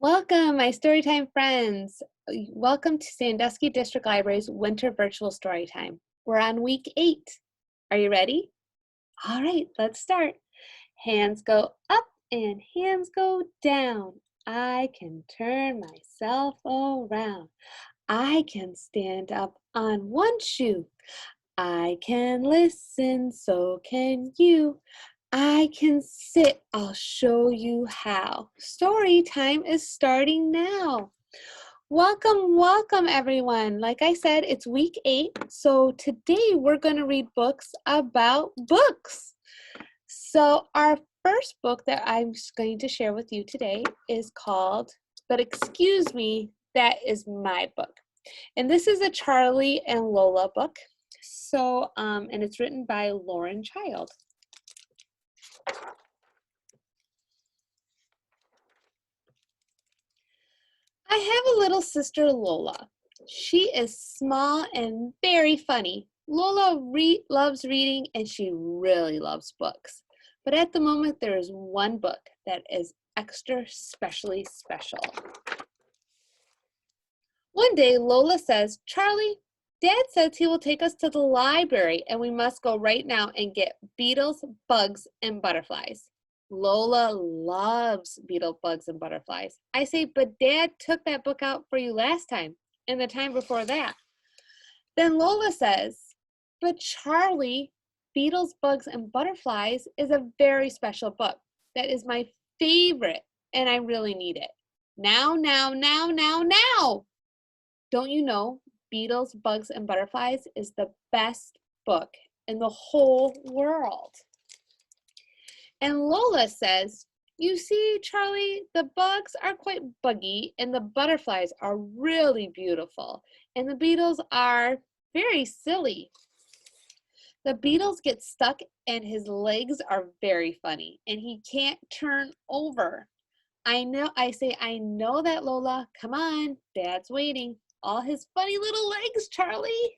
Welcome, my Storytime friends. Welcome to Sandusky District Library's Winter Virtual Storytime. We're on week 8. Are you ready? All right, let's start. Hands go up and hands go down. I can turn myself around. I can stand up on one shoe. I can listen, so can you. I can sit, I'll show you how. Story time is starting now. Welcome everyone. Like I said, it's week 8, so today we're going to read books about books. So our first book that I'm going to share with you today is called, But Excuse Me, That Is My Book. And this is a Charlie and Lola book. So, and it's written by Lauren Child. I have a little sister, Lola. She is small and very funny. Lola loves reading and she really loves books. But at the moment, there is one book that is extra specially special. One day, Lola says, "Charlie, Dad says he will take us to the library and we must go right now and get beetles, bugs, and butterflies." Lola loves beetle, bugs, and butterflies. I say, "But Dad took that book out for you last time and the time before that." Then Lola says, "But Charlie, Beetles, Bugs, and Butterflies is a very special book. That is my favorite and I really need it. Now. Don't you know Beetles, Bugs, and Butterflies is the best book in the whole world?" And Lola says, "You see, Charlie, the bugs are quite buggy and the butterflies are really beautiful and the beetles are very silly. The beetles get stuck and his legs are very funny and he can't turn over." I know that, Lola. Come on, Dad's waiting. All his funny little legs, Charlie.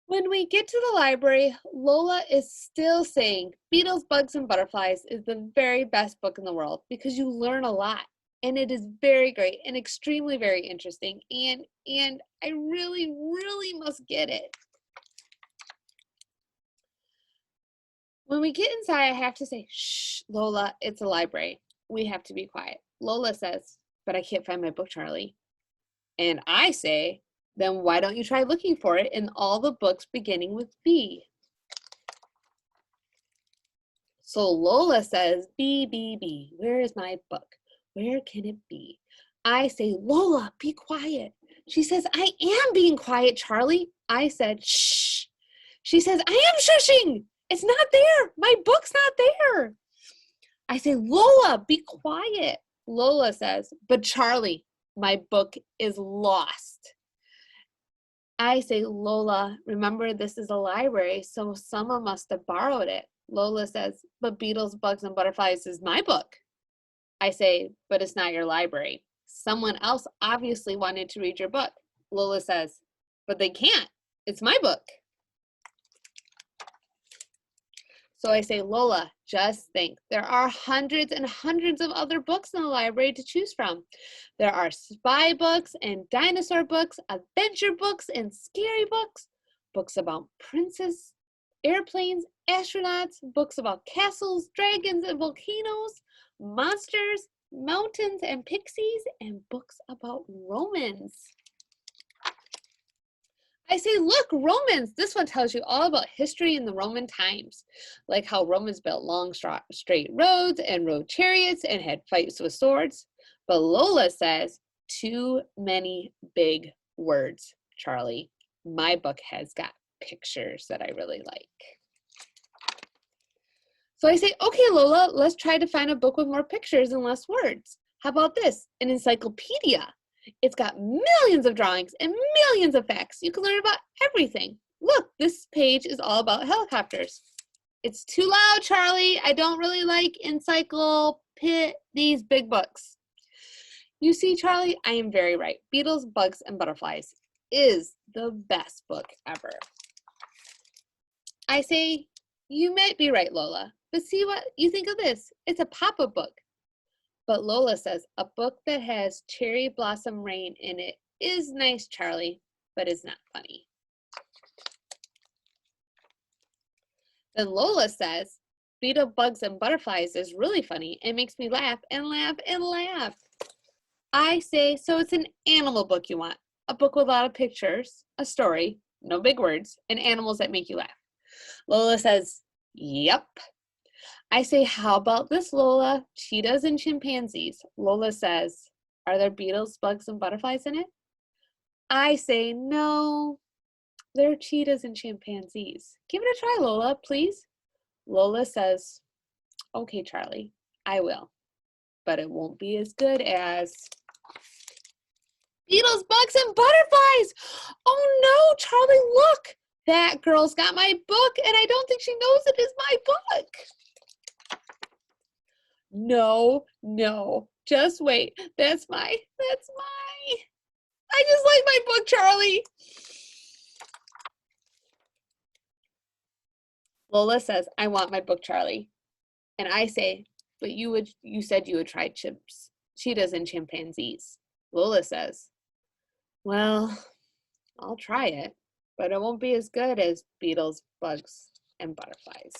When we get to the library, Lola is still saying Beetles, Bugs, and Butterflies is the very best book in the world because you learn a lot and it is very great and extremely very interesting and I really must get it. When we get inside, I have to say, "Shh, Lola, it's a library. We have to be quiet." Lola says, "But I can't find my book, Charlie." And I say, "Then why don't you try looking for it in all the books beginning with B?" So Lola says, B, where is my book? Where can it be? I say, "Lola, be quiet." She says, "I am being quiet, Charlie." I said, "Shh." She says, "I am shushing. It's not there. My book's not there." I say, "Lola, be quiet." Lola says, "But Charlie, my book is lost." I say, "Lola, remember this is a library, so someone must have borrowed it." Lola says, "But Beetles, Bugs, and Butterflies is my book." I say, "But it's not your library. Someone else obviously wanted to read your book." Lola says, "But they can't. It's my book." So I say, "Lola, just think. There are hundreds and hundreds of other books in the library to choose from. There are spy books and dinosaur books, adventure books and scary books, books about princes, airplanes, astronauts, books about castles, dragons, and volcanoes, monsters, mountains, and pixies, and books about Romans." I say, "Look, Romans." This one tells you all about history in the Roman times, like how Romans built long, straight roads and rode chariots and had fights with swords. But Lola says, "Too many big words, Charlie. My book has got pictures that I really like." So I say, "Okay, Lola, let's try to find a book with more pictures and less words. How about this? An encyclopedia. It's got millions of drawings and millions of facts. You can learn about everything. Look, this page is all about helicopters." "It's too loud, Charlie. I don't really like these big books." You see, Charlie, I am very right. Beetles, Bugs, and Butterflies is the best book ever. I say, "You might be right, Lola, but see what you think of this. It's a pop-up book. But Lola says, a book that has cherry blossom rain in it is nice, Charlie, but is not funny. Then Lola says, Beetle, Bugs, and Butterflies is really funny. It makes me laugh and laugh and laugh. I say, so it's an animal book you want. A book with a lot of pictures, a story, no big words, and animals that make you laugh. Lola says, yep. I say, how about this, Lola? Cheetahs and chimpanzees. Lola says, are there beetles, bugs, and butterflies in it? I say, no, they're cheetahs and chimpanzees. Give it a try, Lola, please. Lola says, okay, Charlie, I will, but it won't be as good as beetles, bugs, and butterflies. Oh no, Charlie, look, that girl's got my book and I don't think she knows it is my book. No, just wait. That's my, I just like my book, Charlie. Lola says, I want my book, Charlie. And I say, but you said you would try cheetahs and chimpanzees. Lola says, well, I'll try it, but it won't be as good as beetles, bugs, and butterflies.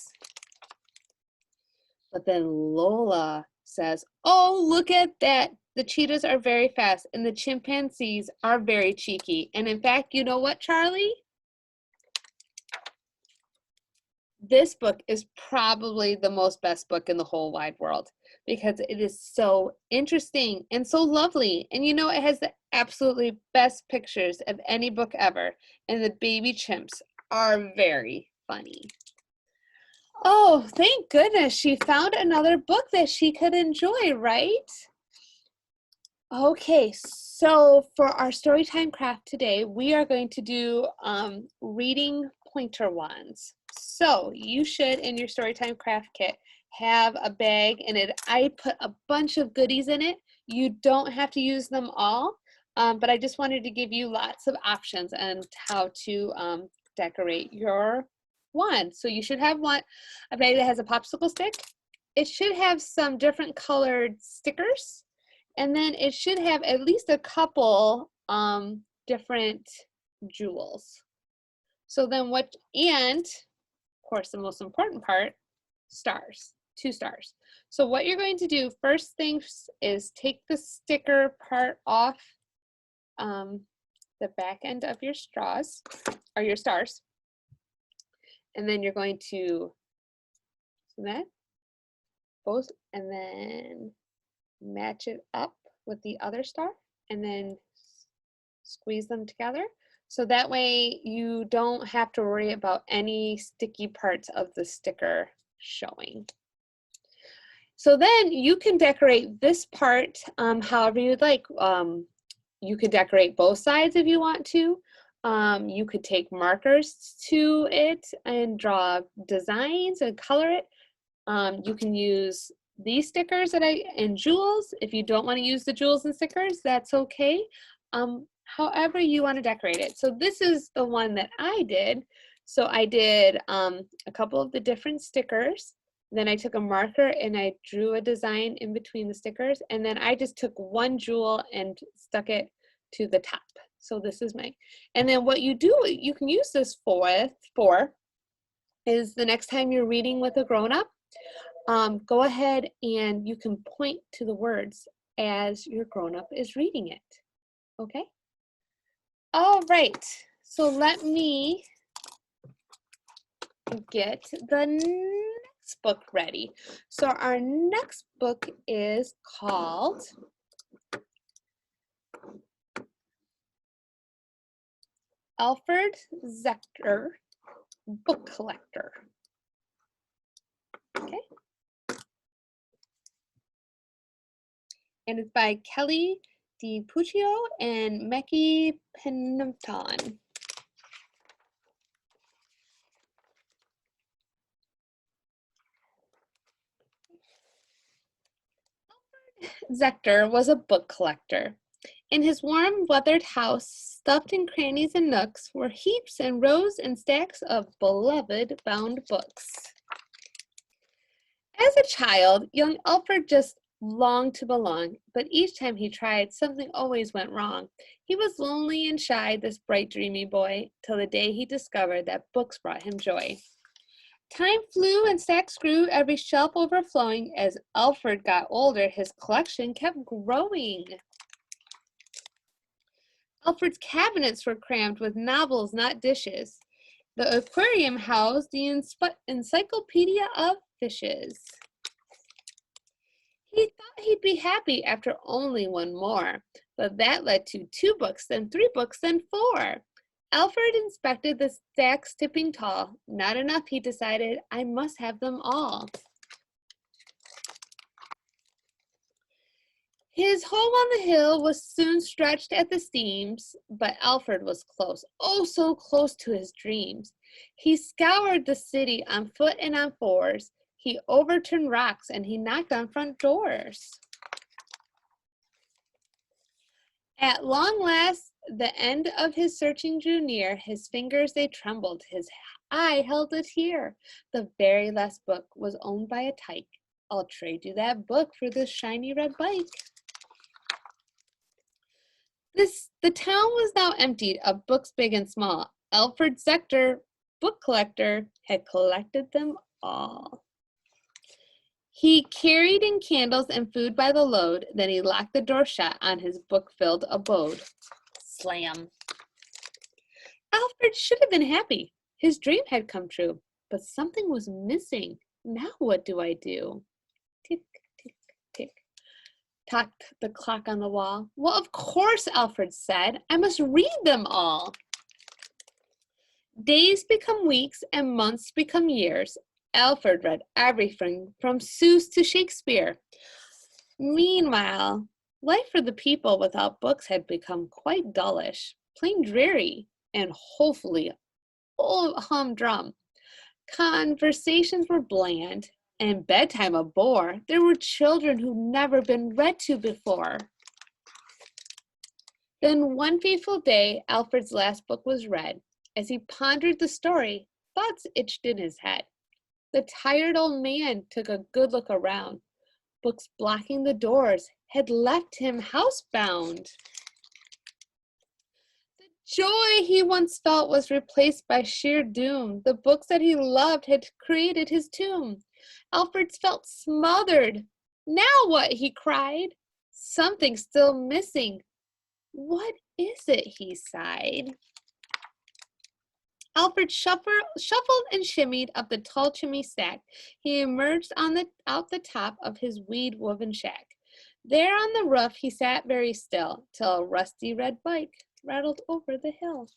But then Lola says, oh, look at that. The cheetahs are very fast and the chimpanzees are very cheeky. And in fact, you know what, Charlie? This book is probably the most best book in the whole wide world because it is so interesting and so lovely. And you know, it has the absolutely best pictures of any book ever. And the baby chimps are very funny. Oh, thank goodness she found another book that she could enjoy, right? Okay, so for our storytime craft today, we are going to do reading pointer wands. So you should, in your storytime craft kit, have a bag and I put a bunch of goodies in it. You don't have to use them all, but I just wanted to give you lots of options on how to decorate your wand. So you should have a bag that has a popsicle stick. It should have some different colored stickers. And then it should have at least a couple different jewels. So then and of course the most important part, stars, 2 stars. So what you're going to do first things is take the sticker part off the back end of your straws or your stars. And then you're going to that both and then match it up with the other star and then squeeze them together. So that way you don't have to worry about any sticky parts of the sticker showing. So then you can decorate this part however you'd like. You could decorate both sides if you want to. You could take markers to it and draw designs and color it. You can use these stickers and jewels. If you don't want to use the jewels and stickers, that's okay. However you want to decorate it. So this is the one that I did. So I did a couple of the different stickers. Then I took a marker and I drew a design in between the stickers. And then I just took one jewel and stuck it to the top. So this is and then what you do, you can use this for is the next time you're reading with a grown-up, go ahead and you can point to the words as your grown-up is reading it, okay? All right, so let me get the next book ready. So our next book is called Alfred Zechter, Book Collector. Okay. And it's by Kelly DiPuccio and Meki Pennington. Zechter was a book collector. In his warm, weathered house, stuffed in crannies and nooks, were heaps and rows and stacks of beloved bound books. As a child, young Alfred just longed to belong, but each time he tried, something always went wrong. He was lonely and shy, this bright, dreamy boy, till the day he discovered that books brought him joy. Time flew and stacks grew, every shelf overflowing. As Alfred got older, his collection kept growing. Alfred's cabinets were crammed with novels, not dishes. The aquarium housed the encyclopedia of fishes. He thought he'd be happy after only one more, but that led to 2 books, then 3 books, then 4. Alfred inspected the stacks tipping tall. Not enough, he decided. I must have them all. His home on the hill was soon stretched at the seams, but Alfred was close, oh so close to his dreams. He scoured the city on foot and on 4s. He overturned rocks and he knocked on front doors. At long last, the end of his searching drew near. His fingers, they trembled. His eye held it here. The very last book was owned by a tyke. I'll trade you that book for this shiny red bike. The town was now emptied of books big and small. Alfred Sector, book collector, had collected them all. He carried in candles and food by the load, then he locked the door shut on his book-filled abode. Slam. Alfred should have been happy. His dream had come true, but something was missing. Now what do I do? Tick, tick, tick. Tocked the clock on the wall. Well, of course, Alfred said. I must read them all. Days become weeks and months become years. Alfred read everything from Seuss to Shakespeare. Meanwhile, life for the people without books had become quite dullish, plain dreary, and hopefully humdrum. Conversations were bland, and bedtime a bore. There were children who'd never been read to before. Then one fateful day, Alfred's last book was read. As he pondered the story, thoughts itched in his head. The tired old man took a good look around. Books blocking the doors had left him housebound. The joy he once felt was replaced by sheer doom. The books that he loved had created his tomb. Alfred felt smothered. Now what? He cried. Something's still missing. What is it? He sighed. Alfred shuffled and shimmied up the tall chimney stack. He emerged out the top of his weed-woven shack. There on the roof he sat very still, till a rusty red bike rattled over the hill.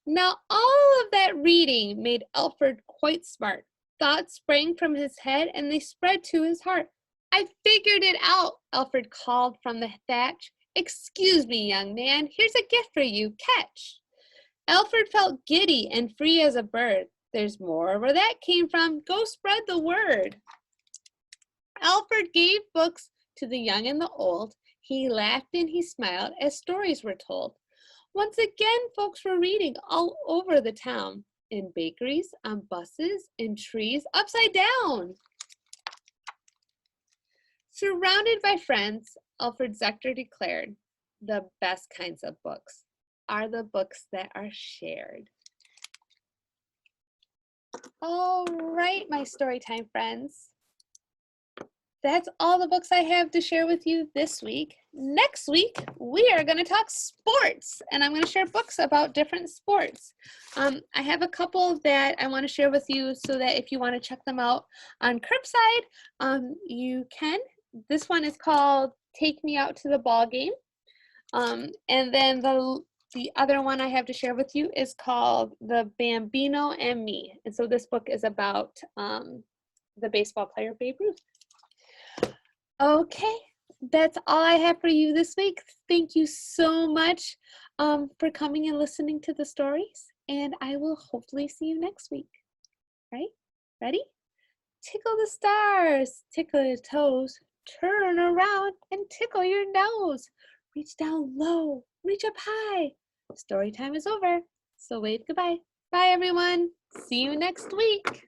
Now all of that reading made Alfred quite smart. Thoughts sprang from his head and they spread to his heart. I figured it out, Alfred called from the thatch. Excuse me, young man, here's a gift for you, catch. Alfred felt giddy and free as a bird. There's more where that came from. Go spread the word. Alfred gave books to the young and the old. He laughed and he smiled as stories were told. Once again, folks were reading all over the town. In bakeries, on buses, in trees, upside down. Surrounded by friends, Alfred Sector declared, the best kinds of books are the books that are shared. All right, my storytime friends. That's all the books I have to share with you this week. Next week, we are going to talk sports, and I'm going to share books about different sports. I have a couple that I want to share with you so that if you want to check them out on Curbside, you can. This one is called Take Me Out to the Ball Game. And then the other one I have to share with you is called The Bambino and Me. And so this book is about the baseball player Babe Ruth. Okay, that's all I have for you this week. Thank you so much for coming and listening to the stories. And I will hopefully see you next week. Right? Ready? Tickle the stars, tickle your toes, turn around and tickle your nose. Reach down low, reach up high. Story time is over, so wave goodbye. Bye everyone, see you next week.